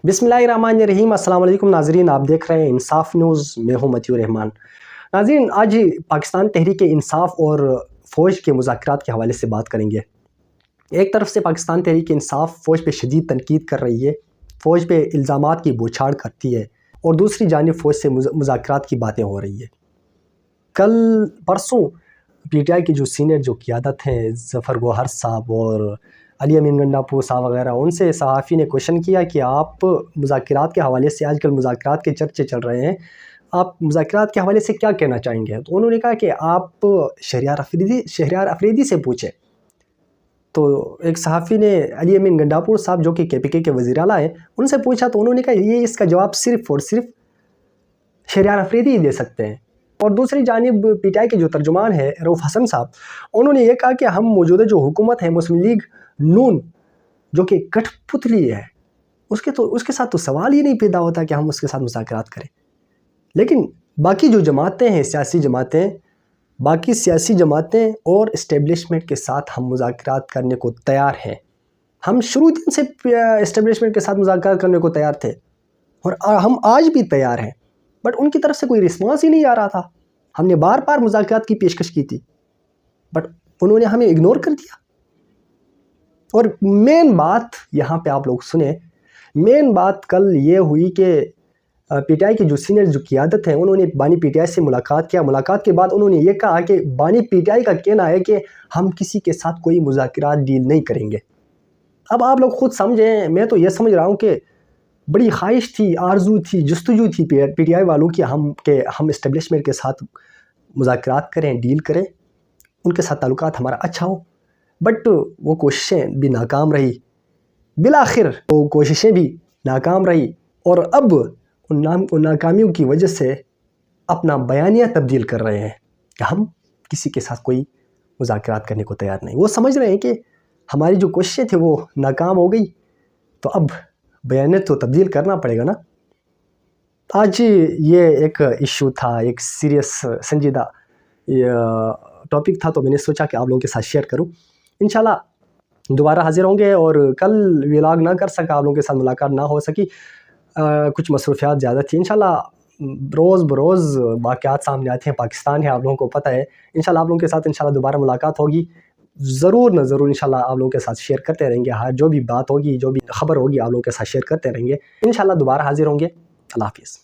बिस्मिल्लाहिर्रहमानिर्रहीम। अस्सलाम वालेकुम नाजरीन, आप देख रहे हैं इंसाफ न्यूज़। मैं हूं मतियुर रहमान। नाजरीन, आज पाकिस्तान तहरीक इंसाफ और फ़ौज के मुज़ाकरात के हवाले से बात करेंगे। एक तरफ से पाकिस्तान तहरीक इंसाफ फ़ौज पे शदीद तनकीद कर रही है, फ़ौज पे इल्ज़ामात की बौछार करती है, और दूसरी जानिब फ़ौज से मुज़ाकरात की बातें हो रही है। कल परसों PTI की जो सीनियर जो क़ियादत हैं, ज़फ़र गोहर साहब और अली अमीन गंडापुर साहब वगैरह, उनसे सहाफ़ी ने क्वेश्चन किया कि आप मुज़ाकरात के हवाले से, आजकल मुज़ाकरात के चर्चे चल रहे हैं, आप मुज़ाकरात के हवाले से क्या कहना चाहेंगे? तो उन्होंने कहा कि आप शहरयार अफरीदी से पूछें। तो एक सहाफ़ी ने अली अमीन गंडापुर साहब जो कि KPK के वज़ीर आला हैं, उनसे पूछा, तो उन्होंने कहा ये इसका जवाब सिर्फ़ और सिर्फ शहरयार अफरीदी ही दे सकते हैं। और दूसरी जानिब PTI के जो तर्जुमान हैं रऊफ़ हसन साहब, उन्होंने ये कहा कि हम मौजूदा जो हुकूमत है मुस्लिम लीग नून जो कि कठपुतली है, उसके साथ तो सवाल ही नहीं पैदा होता कि हम उसके साथ मुज़ाकरात करें। लेकिन बाकी जो जमातें हैं, बाकी सियासी जमातें और इस्टेब्लिशमेंट के साथ हम मुज़ाकरात करने को तैयार हैं। हम शुरू दिन से इस्टेब्लिशमेंट के साथ मुज़ाकरात करने को तैयार थे, और हम आज भी तैयार हैं, बट उनकी तरफ से कोई रिस्पॉन्स ही नहीं आ रहा था। हमने बार बार मुज़ाकरात की पेशकश की थी, बट उन्होंने हमें इग्नोर कर दिया। और मेन बात यहाँ पे आप लोग सुने, मेन बात कल ये हुई कि PTI की जो सीनियर जो क़ियादत है, उन्होंने बानी PTI से मुलाकात किया। मुलाकात के बाद उन्होंने ये कहा कि बानी PTI का कहना है कि हम किसी के साथ कोई मुज़ाकरात डील नहीं करेंगे। अब आप लोग खुद समझें, मैं तो ये समझ रहा हूँ कि बड़ी ख्वाहिश थी, आरजू थी, जस्तजू थी PTI वालों की हम इस्टेब्लिशमेंट के साथ मुज़ाकरात करें, डील करें, उनके साथ ताल्लुकात हमारा अच्छा हो, बट वो कोशिशें भी नाकाम रही। बिलाखिर वो कोशिशें भी नाकाम रही, और अब उन नाकामियों की वजह से अपना बयानिया तब्दील कर रहे हैं कि हम किसी के साथ कोई मुज़ाकरात करने को तैयार नहीं। वो समझ रहे हैं कि हमारी जो कोशिशें थी वो नाकाम हो गई, तो अब बयानियत तो तब्दील करना पड़ेगा ना। आज ये एक इशू था, एक सीरियस संजीदा टॉपिक था, तो मैंने सोचा कि आप लोगों के साथ शेयर करूं। इंशाल्लाह दोबारा हाजिर होंगे। और कल व्लॉग ना कर सका, आप लोगों के साथ मुलाकात ना हो सकी, कुछ मसरूफियात ज़्यादा थी। इंशाल्लाह रोज़ बरोज़ वाक़यात सामने आते हैं, पाकिस्तान है, आप लोगों को पता है। इंशाल्लाह आप लोगों के साथ इंशाल्लाह दोबारा मुलाकात होगी, ज़रूर न ज़रूर इंशाल्लाह आप लोगों के साथ शेयर करते रहेंगे। हाँ, जो भी बात होगी, जो भी खबर होगी, आप लोगों के साथ शेयर करते रहेंगे। इंशाल्लाह दोबारा हाजिर होंगे। अल्लाह हाफ़िज़।